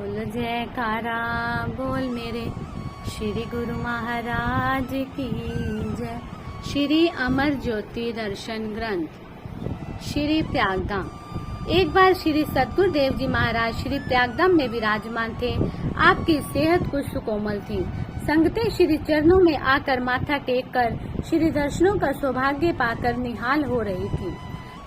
बोल जयकारा बोल मेरे श्री गुरु महाराज की जय। श्री अमर ज्योति दर्शन ग्रंथ श्री प्रयागधाम। एक बार श्री सतगुरु देव जी महाराज श्री प्रयागधाम में विराजमान थे। आपकी सेहत कुछ सुकोमल थी। संगते श्री चरणों में आकर माथा टेक कर श्री दर्शनों का सौभाग्य पाकर निहाल हो रही थी।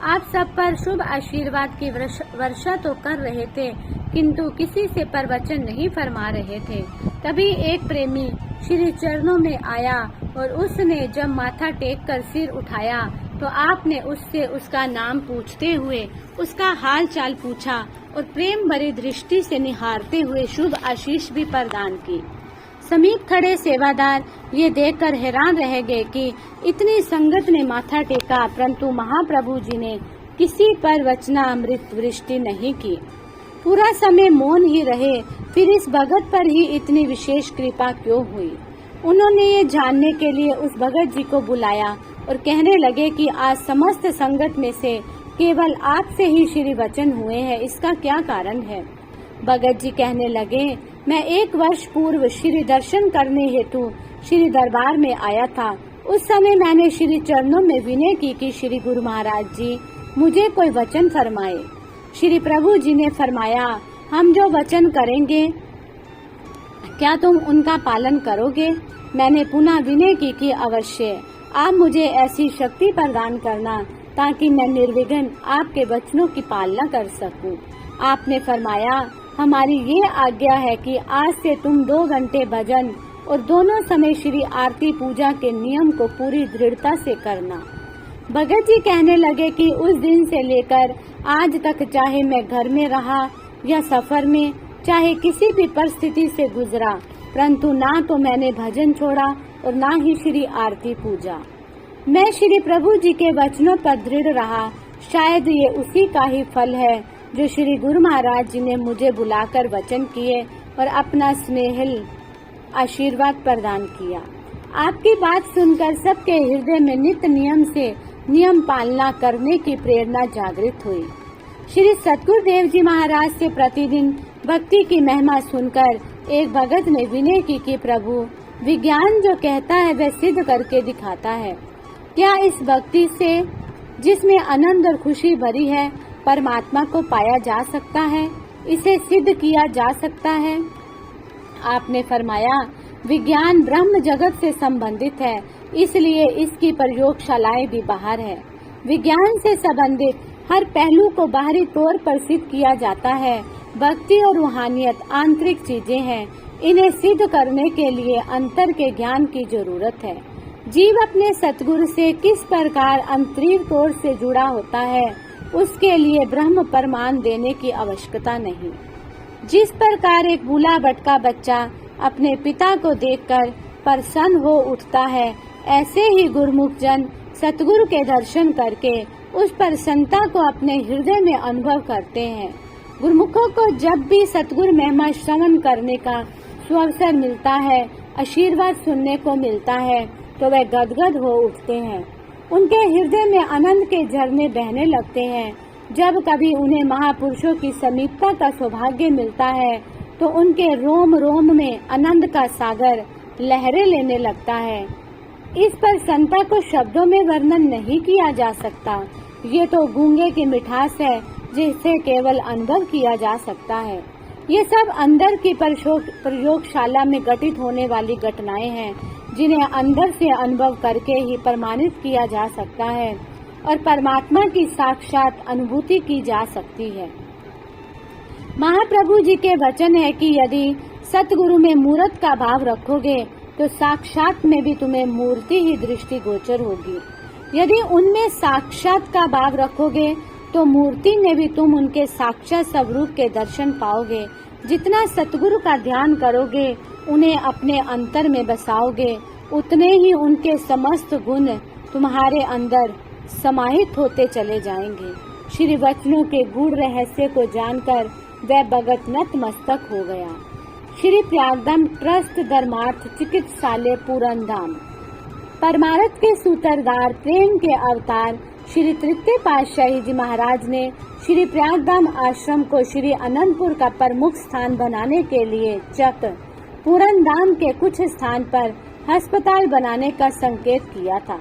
आप सब पर शुभ आशीर्वाद की वर्षा तो कर रहे थे, किंतु किसी से प्रवचन नहीं फरमा रहे थे। तभी एक प्रेमी श्री चरणों में आया और उसने जब माथा टेक कर सिर उठाया तो आपने उससे उसका नाम पूछते हुए उसका हाल चाल पूछा और प्रेम भरी दृष्टि से निहारते हुए शुभ आशीष भी प्रदान की। समीप खड़े सेवादार ये देखकर हैरान रह गए कि इतनी संगत ने माथा टेका, परंतु महाप्रभु जी ने किसी पर वचनामृत वृष्टि नहीं की। पूरा समय मौन ही रहे, फिर इस भगत पर ही इतनी विशेष कृपा क्यों हुई। उन्होंने ये जानने के लिए उस भगत जी को बुलाया और कहने लगे कि आज समस्त संगत में से केवल आपसे ही श्री वचन हुए हैं, इसका क्या कारण है। भगत जी कहने लगे, मैं 1 वर्ष पूर्व श्री दर्शन करने हेतु श्री दरबार में आया था। उस समय मैंने श्री चरणों में विनय की कि श्री गुरु महाराज जी मुझे कोई वचन फरमाए। श्री प्रभु जी ने फरमाया, हम जो वचन करेंगे क्या तुम उनका पालन करोगे। मैंने पुनः विनय की कि अवश्य आप मुझे ऐसी शक्ति प्रदान करना ताकि मैं निर्विघ्न आपके वचनों की पालना कर सकूं। आपने फरमाया, हमारी ये आज्ञा है कि आज से तुम 2 घंटे भजन और दोनों समय श्री आरती पूजा के नियम को पूरी दृढ़ता से करना। भगत जी कहने लगे कि उस दिन से लेकर आज तक चाहे मैं घर में रहा या सफर में, चाहे किसी भी परिस्थिति से गुजरा, परंतु ना तो मैंने भजन छोड़ा और ना ही श्री आरती पूजा। मैं श्री प्रभु जी के वचनों पर दृढ़ रहा। शायद ये उसी का ही फल है जो श्री गुरु महाराज जी ने मुझे बुलाकर वचन किए और अपना स्नेहिल आशीर्वाद प्रदान किया। आपकी बात सुनकर सबके हृदय में नित्य नियम से नियम पालना करने की प्रेरणा जागृत हुई। श्री सतगुरु देव जी महाराज से प्रतिदिन भक्ति की महिमा सुनकर एक भगत ने विनय की कि प्रभु, विज्ञान जो कहता है वह सिद्ध करके दिखाता है। क्या इस भक्ति से जिसमें आनंद और खुशी भरी है परमात्मा को पाया जा सकता है, इसे सिद्ध किया जा सकता है। आपने फरमाया, विज्ञान ब्रह्म जगत से संबंधित है, इसलिए इसकी प्रयोगशालाएं भी बाहर है। विज्ञान से संबंधित हर पहलू को बाहरी तौर पर सिद्ध किया जाता है। भक्ति और रूहानियत आंतरिक चीजें हैं, इन्हें सिद्ध करने के लिए अंतर के ज्ञान की जरूरत है। जीव अपने सतगुरु से किस प्रकार अंतरिक तौर से जुड़ा होता है, उसके लिए ब्रह्म प्रमाण देने की आवश्यकता नहीं। जिस प्रकार एक भूला भटका बच्चा अपने पिता को देखकर प्रसन्न हो उठता है, ऐसे ही गुरुमुख जन सतगुरु के दर्शन करके उस प्रसन्नता को अपने हृदय में अनुभव करते हैं। गुरुमुखों को जब भी सतगुरु महिमा श्रवण करने का सुअवसर मिलता है, आशीर्वाद सुनने को मिलता है, तो वे गदगद हो उठते हैं। उनके हृदय में आनंद के झरने बहने लगते हैं। जब कभी उन्हें महापुरुषों की समीपता का सौभाग्य मिलता है तो उनके रोम रोम में आनंद का सागर लहरें लेने लगता है। इस प्रसन्नता को शब्दों में वर्णन नहीं किया जा सकता। ये तो गूंगे की मिठास है जिसे केवल अनुभव किया जा सकता है। ये सब अंदर की प्रयोगशाला में घटित होने वाली घटनाएं हैं, जिन्हें अंदर से अनुभव करके ही प्रमाणित किया जा सकता है और परमात्मा की साक्षात अनुभूति की जा सकती है। महाप्रभु जी के वचन है कि यदि सतगुरु में मूर्त का भाव रखोगे तो साक्षात में भी तुम्हें मूर्ति ही दृष्टि गोचर होगी। यदि उनमें साक्षात का भाव रखोगे तो मूर्ति में भी तुम उनके साक्षात स्वरूप के दर्शन पाओगे। जितना सतगुरु का ध्यान करोगे, उन्हें अपने अंतर में बसाओगे, उतने ही उनके समस्त गुण तुम्हारे अंदर समाहित होते चले जाएंगे। श्री वचनों के गूढ़ रहस्य को जानकर वह भगत नतमस्तक हो गया। श्री प्रयागधाम ट्रस्ट धर्मार्थ चिकित्सालय पूरन धाम। परमार्थ के सूत्रधार, प्रेम के अवतार श्री तृतीय पातशाही जी महाराज ने श्री प्रयागधाम आश्रम को श्री अनंतपुर का प्रमुख स्थान बनाने के लिए चक पूरनधाम के कुछ स्थान पर अस्पताल बनाने का संकेत किया था।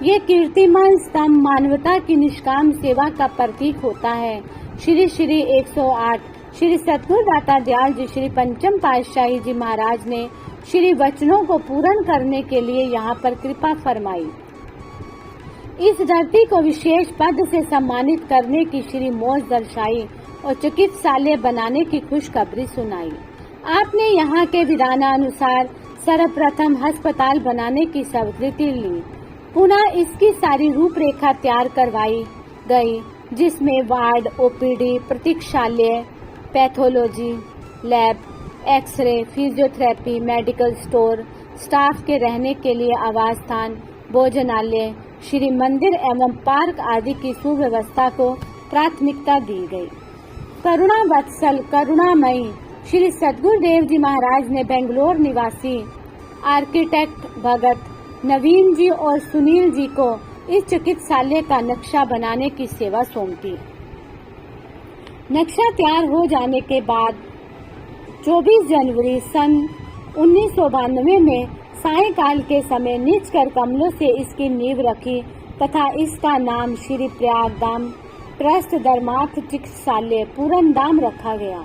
ये कीर्तिमान स्तंभ मानवता की निष्काम सेवा का प्रतीक होता है। श्री श्री 108 श्री सतगुरु दाता दयाल जी श्री पंचम पातशाही जी महाराज ने श्री वचनों को पूर्ण करने के लिए यहाँ पर कृपा फरमाई। इस धरती को विशेष पद से सम्मानित करने की श्री मौज दर्शाई और चिकित्सालय बनाने की खुशखबरी सुनाई। आपने यहाँ के विधानानुसार सर्वप्रथम अस्पताल बनाने की स्वीकृति ली। पुनः इसकी सारी रूपरेखा तैयार करवाई गई, जिसमें वार्ड, ओपीडी, प्रतीक्षालय, pathology lab, X-ray, physiotherapy, medical store, staff के रहने के लिए आवास स्थान, भोजनालय, श्री मंदिर एवं पार्क आदि की सुव्यवस्था को प्राथमिकता दी गई। करुणा वत्सल करुणामयी श्री सतगुरुदेव जी महाराज ने बेंगलोर निवासी आर्किटेक्ट भगत नवीन जी और सुनील जी को इस चिकित्सालय का नक्शा बनाने की सेवा सौंपी। नक्शा तैयार हो जाने के बाद 24 जनवरी सन 1992 में सायंकाल के समय नीच कर कमलों से इसकी नींव रखी तथा इसका नाम श्री प्रयागधाम प्रस्थ धर्मार्थ चिकित्सालय पूरनधाम रखा गया।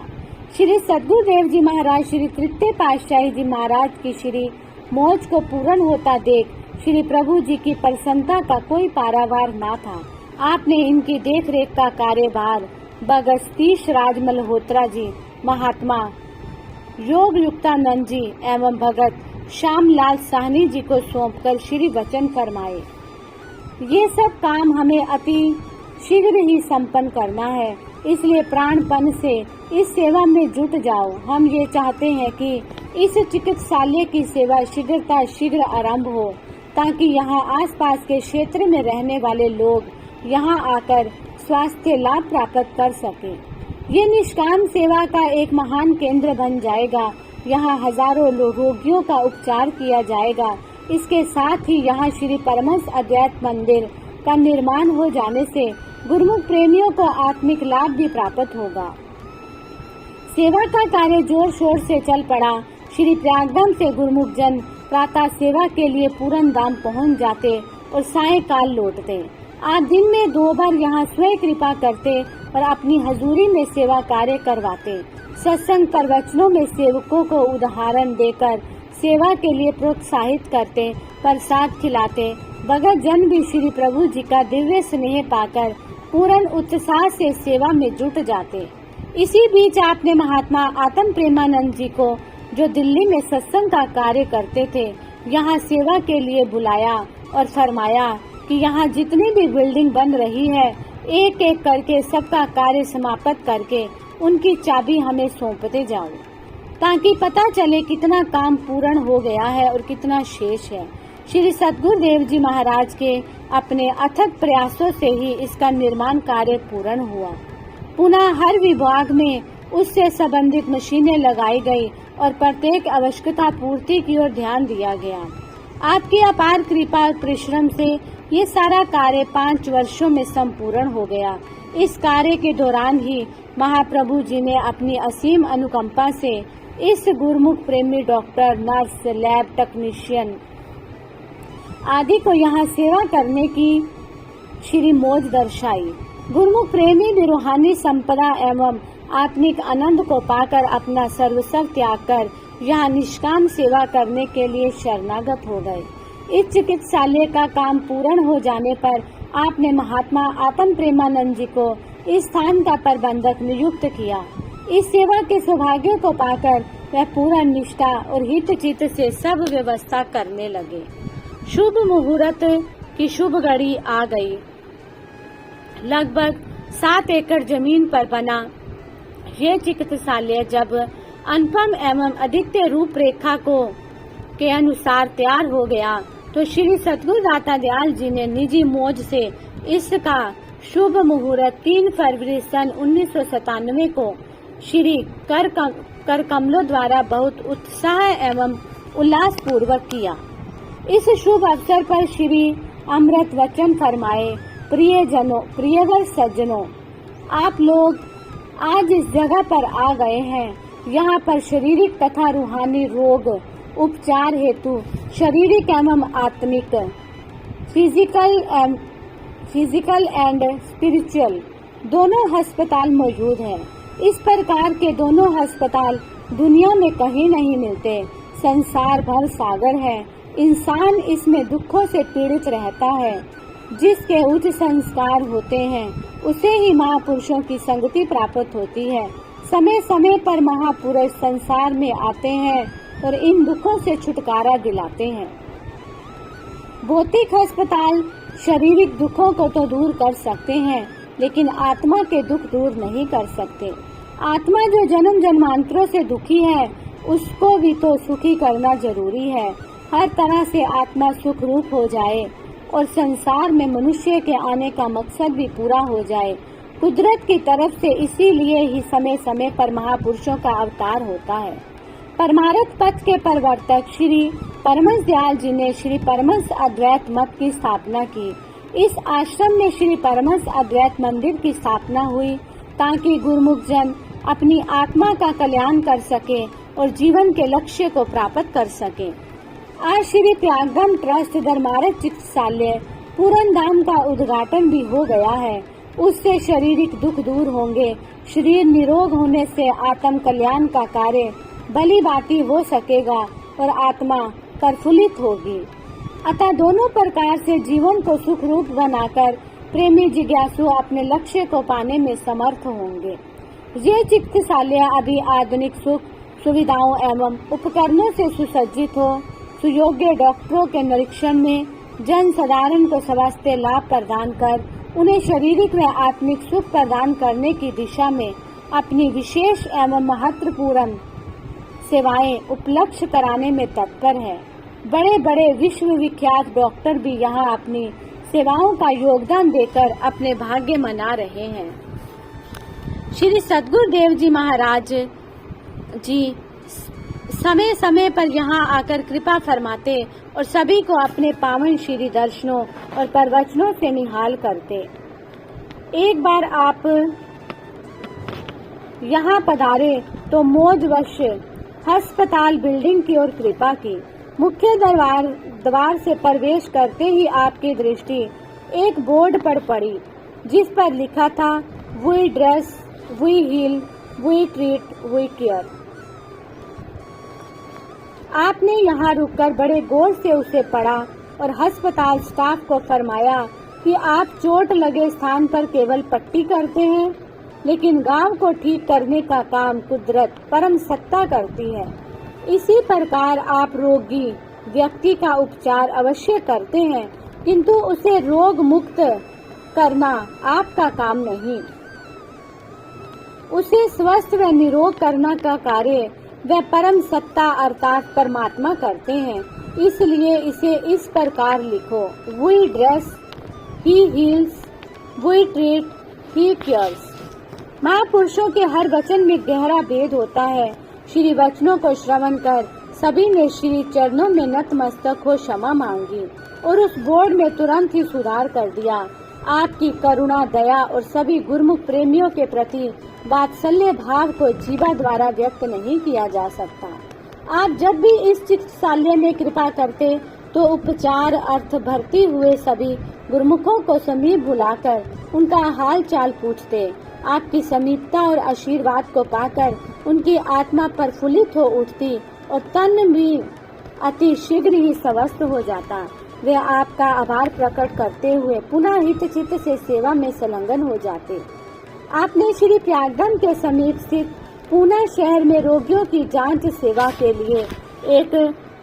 श्री सतगुरुदेव जी महाराज श्री तृतीय पातशाही जी महाराज की श्री मौज को पूर्ण होता देख श्री प्रभु जी की प्रसन्नता का कोई पारावार न था। आपने इनकी देखरेख का कार्यभार भगत सतीश राज मल्होत्रा जी, महात्मा योग युक्तानंद जी एवं भगत श्यामलाल साहनी जी को सौंपकर श्री वचन फरमाए। ये सब काम हमें अति शीघ्र ही संपन्न करना है, इसलिए प्राणपण से इस सेवा में जुट जाओ। हम ये चाहते हैं कि इस चिकित्सालय की सेवा शीघ्र आरंभ हो, ताकि यहाँ आसपास के क्षेत्र में रहने वाले लोग यहाँ आकर स्वास्थ्य लाभ प्राप्त कर सके। ये निष्काम सेवा का एक महान केंद्र बन जाएगा। यहाँ हजारों रोगियों का उपचार किया जाएगा। इसके साथ ही यहाँ श्री परमहंस अद्वैत मंदिर का निर्माण हो जाने से गुरुमुख प्रेमियों को आत्मिक लाभ भी प्राप्त होगा। सेवा का कार्य जोर शोर से चल पड़ा। श्री प्रयागधाम से गुरुमुख जन प्रातः सेवा के लिए पूरनधाम पहुंच जाते और सायंकाल लौटते। आज दिन में 2 बार यहाँ स्वयं कृपा करते और अपनी हजूरी में सेवा कार्य करवाते। सत्संग प्रवचनों में सेवकों को उदाहरण देकर सेवा के लिए प्रोत्साहित करते, प्रसाद खिलाते। भगत जन भी श्री प्रभु जी का दिव्य स्नेह पाकर पूर्ण उत्साह से सेवा में जुट जाते। इसी बीच आपने महात्मा आत्म प्रेमानंद जी को, जो दिल्ली में सत्संग का कार्य करते थे, यहाँ सेवा के लिए बुलाया और फरमाया कि यहाँ जितनी भी बिल्डिंग बन रही है, एक एक करके सबका कार्य समाप्त करके उनकी चाबी हमें सौंपते जाओ, ताकि पता चले कितना काम पूर्ण हो गया है और कितना शेष है। श्री सतगुरुदेव जी महाराज के अपने अथक प्रयासों से ही इसका निर्माण कार्य पूर्ण हुआ। पुनः हर विभाग में उससे संबंधित मशीनें लगाई गई और प्रत्येक आवश्यकता पूर्ति की ओर ध्यान दिया गया। आपकी अपार कृपा और परिश्रम से ये सारा कार्य 5 वर्षों में संपूर्ण हो गया। इस कार्य के दौरान ही महाप्रभु जी ने अपनी असीम अनुकंपा से इस गुरुमुख प्रेमी डॉक्टर, नर्स, लैब टेक्नीशियन आदि को यहाँ सेवा करने की श्री मौज दर्शाई। गुरुमुख प्रेमी भी रूहानी संपदा एवं आत्मिक आनंद को पाकर अपना सर्वस्व त्याग कर यहाँ निष्काम सेवा करने के लिए शरणागत हो गए। इस चिकित्सालय का काम पूर्ण हो जाने पर आपने महात्मा आत्म प्रेमानंद जी को इस स्थान का प्रबंधक नियुक्त किया। इस सेवा के सौभाग्य को पाकर वह पूरा निष्ठा और हित चित्त से सब व्यवस्था करने लगे। शुभ मुहूर्त की शुभ घड़ी आ गई। लगभग 7 एकड़ जमीन पर बना यह चिकित्सालय जब अनुपम एवं अद्वितीय रूपरेखा के अनुसार तैयार हो गया, तो श्री सतगुरु दाता दयाल जी ने निजी मौज से इसका शुभ मुहूर्त 3 फरवरी सन 1997 को श्री कर कमलों द्वारा बहुत उत्साह एवं उल्लास पूर्वक किया। इस शुभ अवसर पर श्री अमृत वचन फरमाए, प्रियजनों, प्रियवर सज्जनों, आप लोग आज इस जगह पर आ गए हैं। यहाँ पर शारीरिक तथा रूहानी रोग उपचार हेतु शारीरिक एवं आत्मिक, फिजिकल एंड स्पिरिचुअल दोनों अस्पताल मौजूद हैं। इस प्रकार के दोनों अस्पताल दुनिया में कहीं नहीं मिलते। संसार भर सागर है। इंसान इसमें दुखों से पीड़ित रहता है। जिसके उच्च संस्कार होते हैं उसे ही महापुरुषों की संगति प्राप्त होती है। समय समय पर महापुरुष संसार में आते हैं और इन दुखों से छुटकारा दिलाते हैं। भौतिक अस्पताल शारीरिक दुखों को तो दूर कर सकते हैं, लेकिन आत्मा के दुख दूर नहीं कर सकते। आत्मा जो जन्म जन्मांतरों से दुखी है, उसको भी तो सुखी करना जरूरी है। हर तरह से आत्मा सुख रूप हो जाए और संसार में मनुष्य के आने का मकसद भी पूरा हो जाए कुदरत की तरफ से। इसीलिए ही समय समय पर महापुरुषों का अवतार होता है। परमार्थ पथ के प्रवर्तक श्री परमहंस दयाल जी ने श्री परमहंस अद्वैत मत की स्थापना की। इस आश्रम में श्री परमहंस अद्वैत मंदिर की स्थापना हुई ताकि गुरुमुख जन अपनी आत्मा का कल्याण कर सके और जीवन के लक्ष्य को प्राप्त कर सके। आज श्री त्यागधाम ट्रस्ट धर्मार्थ चिकित्सालय पूरन धाम का उद्घाटन भी हो गया है। उससे शारीरिक दुख दूर होंगे। शरीर निरोग होने से आत्म कल्याण का कार्य भली भांति हो सकेगा और आत्मा प्रफुल्लित होगी। अतः दोनों प्रकार से जीवन को सुख रूप बनाकर प्रेमी जिज्ञासु अपने लक्ष्य को पाने में समर्थ होंगे। ये चिकित्सालय अभी आधुनिक सुख सुविधाओं एवं उपकरणों से सुसज्जित हो, सुयोग्य डॉक्टरों के निरीक्षण में जन साधारण को स्वास्थ्य लाभ प्रदान कर उन्हें शारीरिक व आत्मिक सुख प्रदान करने की दिशा में अपनी विशेष एवं महत्वपूर्ण सेवाएं उपलब्ध कराने में तत्पर है। बड़े बड़े विश्व विख्यात डॉक्टर भी यहाँ अपनी सेवाओं का योगदान देकर अपने भाग्य मना रहे हैं। श्री सद्गुरुदेव जी महाराज जी समय समय पर यहाँ आकर कृपा फरमाते और सभी को अपने पावन श्री दर्शनों और प्रवचनों से निहाल करते। एक बार आप यहाँ पधारे तो मौजवश अस्पताल बिल्डिंग की ओर कृपा की। मुख्य द्वार से प्रवेश करते ही आपकी दृष्टि एक बोर्ड पर पड़ी जिस पर लिखा था we dress, we heal, we treat, we care. आपने यहाँ रुककर बड़े गौर से उसे पढ़ा और अस्पताल स्टाफ को फरमाया कि आप चोट लगे स्थान पर केवल पट्टी करते हैं, लेकिन घाव को ठीक करने का काम कुदरत परम सत्ता करती है। इसी प्रकार आप रोगी व्यक्ति का उपचार अवश्य करते हैं, किंतु उसे रोग मुक्त करना आपका काम नहीं। उसे स्वस्थ व निरोग करना का कार्य वह परम सत्ता अर्थात परमात्मा करते हैं। इसलिए इसे इस प्रकार लिखो, we dress, he heals, we treat, he cures. महापुरुषों के हर वचन में गहरा भेद होता है। श्री वचनों को श्रवण कर सभी ने श्री चरणों में नतमस्तक हो क्षमा मांगी और उस बोर्ड में तुरंत ही सुधार कर दिया। आपकी करुणा, दया और सभी गुरुमुख प्रेमियों के प्रति वात्सल्य भाव को जीवा द्वारा व्यक्त नहीं किया जा सकता। आप जब भी इस चिकित्सालय में कृपा करते तो उपचार अर्थ भर्ती हुए सभी गुरुमुखों को समीप बुलाकर उनका हाल चाल पूछते। आपकी समीपता और आशीर्वाद को पाकर उनकी आत्मा प्रफुल्लित हो उठती और तन भी अति शीघ्र ही स्वस्थ हो जाता। वे आपका आभार प्रकट करते हुए पुनः हित चित्त से सेवा में संलग्न हो जाते। आपने श्री त्यागधाम के समीप स्थित पूना शहर में रोगियों की जांच सेवा के लिए एक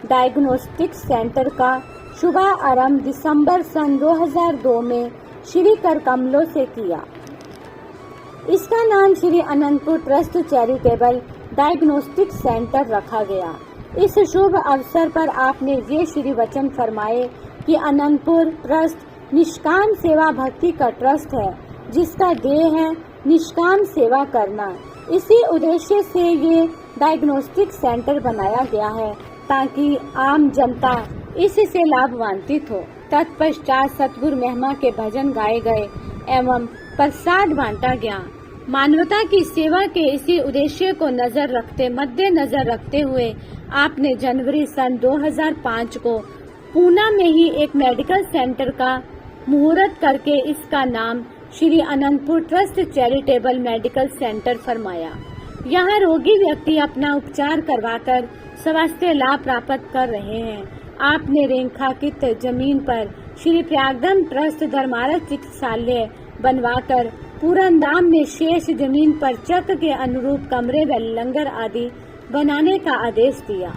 डायग्नोस्टिक सेंटर का शुभारंभ दिसंबर सन 2002 में श्री कर कमलों से किया। इसका नाम Shri Anantapur trust charitable diagnostic centre रखा गया। इस शुभ अवसर पर आपने ये श्री वचन फरमाए कि अनंतपुर ट्रस्ट निष्काम सेवा भक्ति का ट्रस्ट है, जिसका ध्येय है निष्काम सेवा करना। इसी उद्देश्य से ये डायग्नोस्टिक सेंटर बनाया गया है ताकि आम जनता इससे लाभान्वित हो। तत्पश्चात सतगुरु महिमा के भजन गाए गए एवं प्रसाद बांटा गया। मानवता की सेवा के इसी उद्देश्य को मद्देनजर रखते हुए आपने जनवरी सन 2005 को पूना में ही एक मेडिकल सेंटर का मुहूर्त करके इसका नाम Shri Anantapur trust charitable medical centre फरमाया। यहाँ रोगी व्यक्ति अपना उपचार करवाकर स्वास्थ्य लाभ प्राप्त कर रहे हैं। आपने रेखांकित जमीन पर श्री प्रयागधाम ट्रस्ट धर्मार्थ चिकित्सालय बनवाकर पूरनधाम में शेष जमीन पर चक्र के अनुरूप कमरे व लंगर आदि बनाने का आदेश दिया।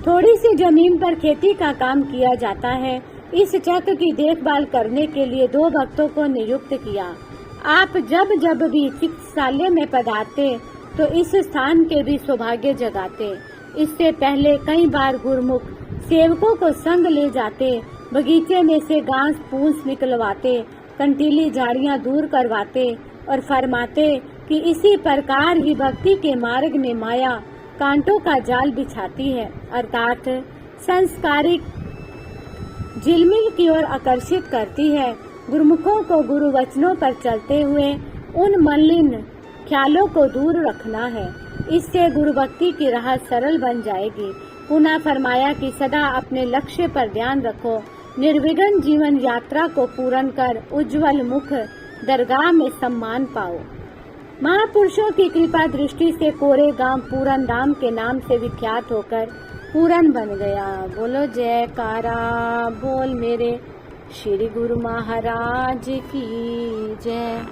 थोड़ी सी जमीन पर खेती का काम किया जाता है। इस चक्र की देखभाल करने के लिए 2 भक्तों को नियुक्त किया। आप जब भी चिकित्सालय में पधारते तो इस स्थान के भी सौभाग्य जगाते। इससे पहले कई बार गुरुमुख सेवकों को संग ले जाते, बगीचे में से घास फूस निकलवाते, कंटीली झाड़ियां दूर करवाते और फरमाते कि इसी प्रकार ही भक्ति के मार्ग में माया कांटों का जाल बिछाती है, अर्थात संस्कारिक झिलमिल की ओर आकर्षित करती है। गुरुमुखों को गुरु वचनों पर चलते हुए उन मलिन ख्यालों को दूर रखना है। इससे गुरु भक्ति की राह सरल बन जाएगी। पुनः फरमाया कि सदा अपने लक्ष्य पर ध्यान रखो, निर्विघ्न जीवन यात्रा को पूर्ण कर उज्जवल मुख दरगाह में सम्मान पाओ। महापुरुषों की कृपा दृष्टि से कोरे गांव पूरनधाम के नाम से विख्यात होकर पूरन बन गया। बोलो जयकारा बोल मेरे श्री गुरु महाराज की जय।